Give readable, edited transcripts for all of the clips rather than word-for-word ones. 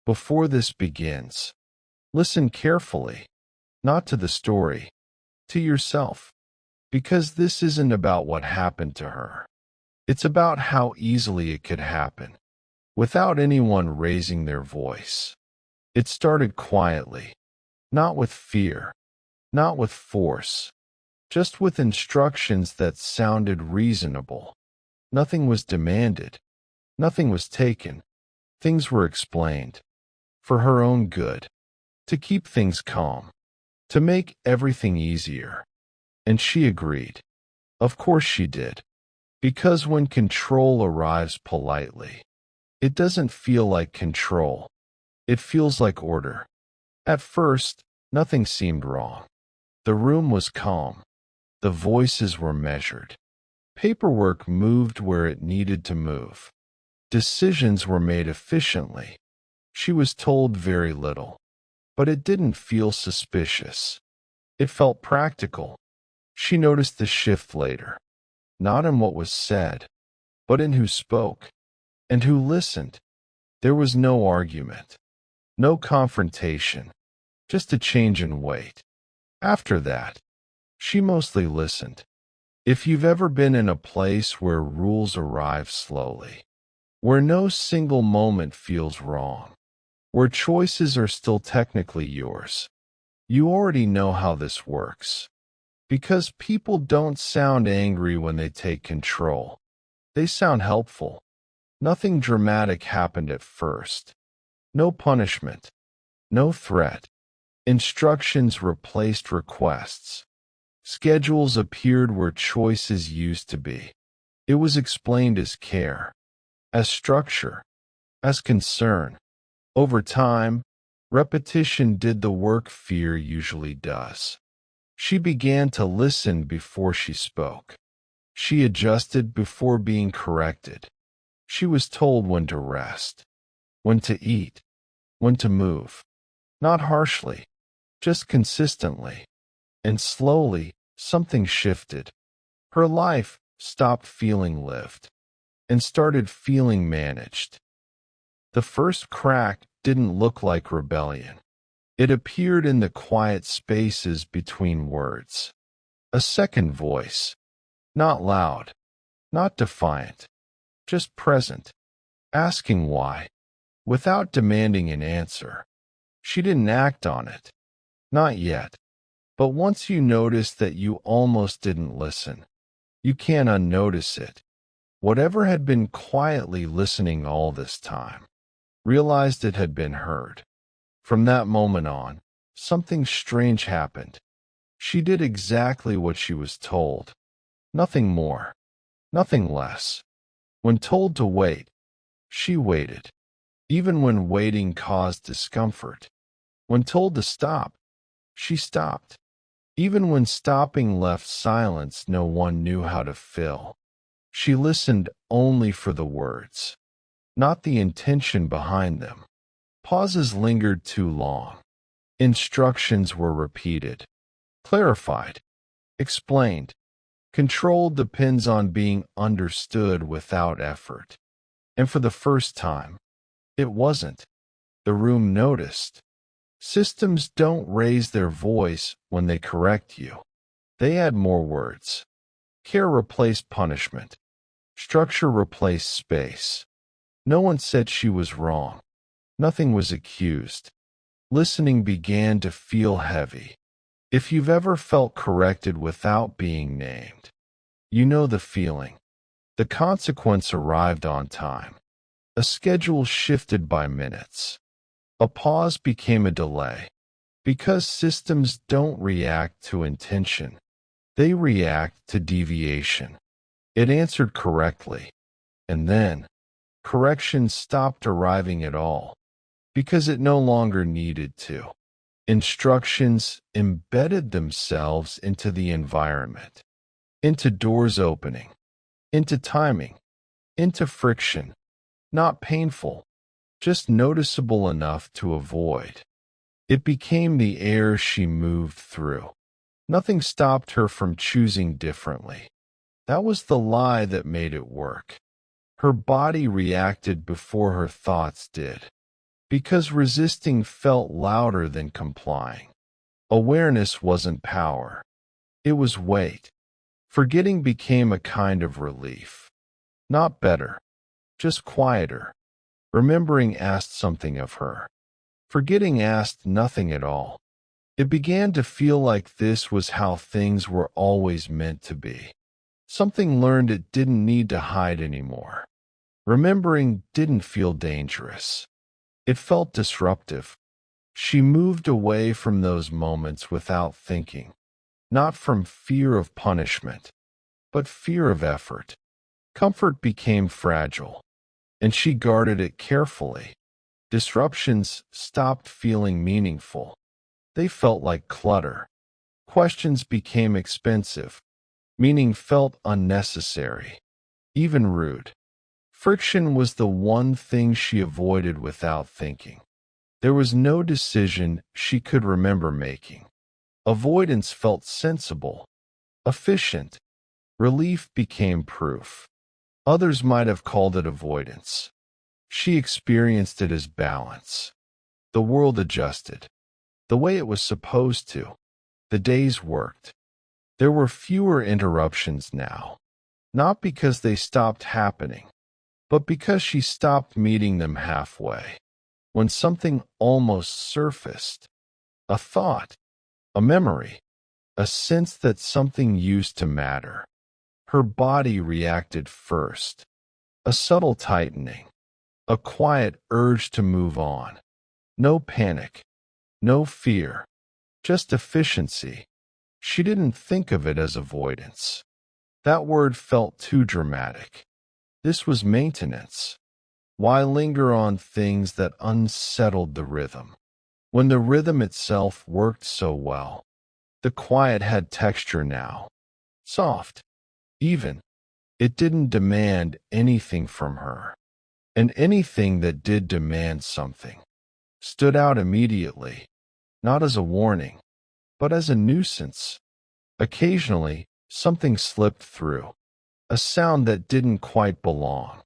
Before this begins, listen carefully, not to the story, to yourself, because this isn't about what happened to her. It's about how easily it could happen, without anyone raising their voice. It started quietly, not with fear, not with force, just with instructions that sounded reasonable. Nothing was demanded, nothing was taken. Things were explained, for her own good, to keep things calm, to make everything easier. And she agreed. Of course she did. Because when control arrives politely, it doesn't feel like control. It feels like order. At first, nothing seemed wrong. The room was calm. The voices were measured. Paperwork moved where it needed to move. Decisions were made efficiently. She was told very little, but it didn't feel suspicious. It felt practical. She noticed the shift later, not in what was said, but in who spoke and who listened. There was no argument, no confrontation, just a change in weight. After that, she mostly listened. If you've ever been in a place where rules arrive slowly, where no single moment feels wrong, where choices are still technically yours, you already know how this works. Because people don't sound angry when they take control. They sound helpful. Nothing dramatic happened at first. No punishment. No threat. Instructions replaced requests. Schedules appeared where choices used to be. It was explained as care, as structure, as concern. Over time, repetition did the work fear usually does. She began to listen before she spoke. She adjusted before being corrected. She was told when to rest, when to eat, when to move. Not harshly, just consistently. And slowly, something shifted. Her life stopped feeling lived and started feeling managed. The first crack didn't look like rebellion. It appeared in the quiet spaces between words. A second voice, not loud, not defiant, just present, asking why, without demanding an answer. She didn't act on it. Not yet. But once you notice that you almost didn't listen, you can't unnotice it. Whatever had been quietly listening all this time realized it had been heard. From that moment on, something strange happened. She did exactly what she was told. Nothing more. Nothing less. When told to wait, she waited. Even when waiting caused discomfort. When told to stop, she stopped. Even when stopping left silence no one knew how to fill. She listened only for the words, not the intention behind them. Pauses lingered too long. Instructions were repeated, clarified, explained. Control depends on being understood without effort. And for the first time, it wasn't. The room noticed. Systems don't raise their voice when they correct you. They add more words. Care replaced punishment. Structure replaced space. No one said she was wrong. Nothing was accused. Listening began to feel heavy. If you've ever felt corrected without being named, you know the feeling. The consequence arrived on time. A schedule shifted by minutes. A pause became a delay. Because systems don't react to intention, they react to deviation. It answered correctly. And then, correction stopped arriving at all. Because it no longer needed to. Instructions embedded themselves into the environment, into doors opening, into timing, into friction, not painful, just noticeable enough to avoid. It became the air she moved through. Nothing stopped her from choosing differently. That was the lie that made it work. Her body reacted before her thoughts did. because resisting felt louder than complying. Awareness wasn't power. It was weight. Forgetting became a kind of relief. Not better, just quieter. Remembering asked something of her. Forgetting asked nothing at all. It began to feel like this was how things were always meant to be. Something learned it didn't need to hide anymore. Remembering didn't feel dangerous. It felt disruptive. She moved away from those moments without thinking, not from fear of punishment, but fear of effort. Comfort became fragile, and she guarded it carefully. Disruptions stopped feeling meaningful. They felt like clutter. Questions became expensive. Meaning felt unnecessary, even rude. Friction was the one thing she avoided without thinking. There was no decision she could remember making. Avoidance felt sensible, efficient. Relief became proof. Others might have called it avoidance. She experienced it as balance. The world adjusted, the way it was supposed to. The days worked. There were fewer interruptions now, not because they stopped happening, but because she stopped meeting them halfway. When something almost surfaced, a thought, a memory, a sense that something used to matter, her body reacted first. A subtle tightening, a quiet urge to move on. No panic, no fear, just efficiency. She didn't think of it as avoidance. That word felt too dramatic. This was maintenance. Why linger on things that unsettled the rhythm, when the rhythm itself worked so well? The quiet had texture now. Soft, even. It didn't demand anything from her. And anything that did demand something stood out immediately, not as a warning, but as a nuisance. Occasionally, something slipped through, a sound that didn't quite belong,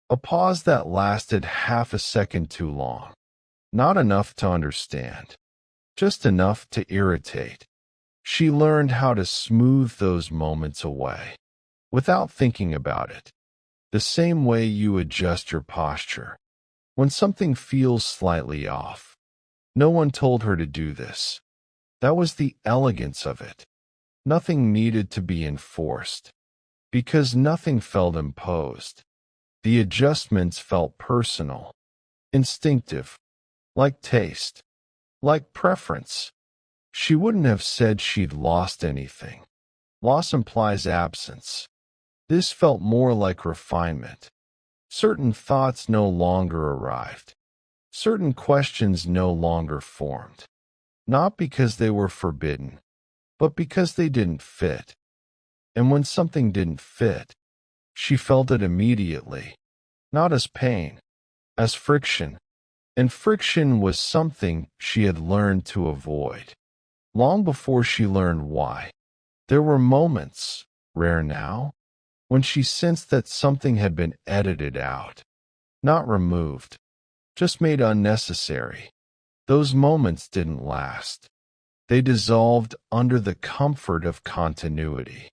a pause that lasted half a second too long, not enough to understand, just enough to irritate. She learned how to smooth those moments away, without thinking about it, the same way you adjust your posture. When something feels slightly off, no one told her to do this. That was the elegance of it. Nothing needed to be enforced, because nothing felt imposed. The adjustments felt personal, instinctive, like taste, like preference. She wouldn't have said she'd lost anything. Loss implies absence. This felt more like refinement. Certain thoughts no longer arrived. Certain questions no longer formed. Not because they were forbidden, but because they didn't fit. And when something didn't fit, she felt it immediately, not as pain, as friction. And friction was something she had learned to avoid, long before she learned why. There were moments, rare now, when she sensed that something had been edited out, not removed, just made unnecessary. Those moments didn't last. They dissolved under the comfort of continuity.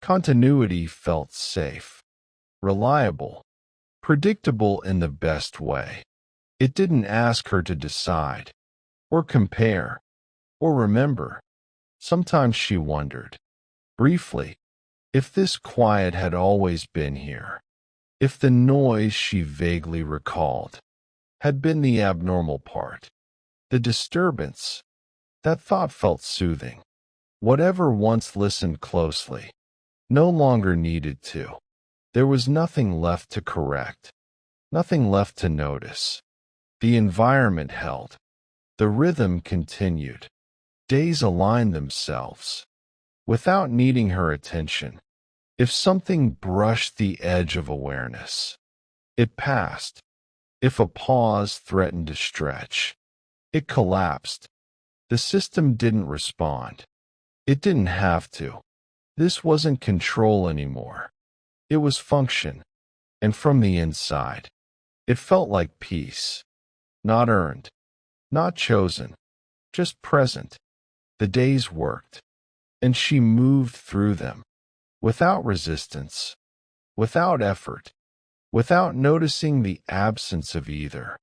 Continuity felt safe, reliable, predictable in the best way. It didn't ask her to decide, or compare, or remember. Sometimes she wondered, briefly, if this quiet had always been here, if the noise she vaguely recalled had been the abnormal part, the disturbance. That thought felt soothing. Whatever once listened closely no longer needed to. There was nothing left to correct, nothing left to notice. The environment held. The rhythm continued. Days aligned themselves, without needing her attention. If something brushed the edge of awareness, it passed. If a pause threatened to stretch, it collapsed. The system didn't respond. It didn't have to. This wasn't control anymore. It was function. And from the inside, it felt like peace. not earned, not chosen, just present. The days worked, and she moved through them, without resistance, without effort, without noticing the absence of either.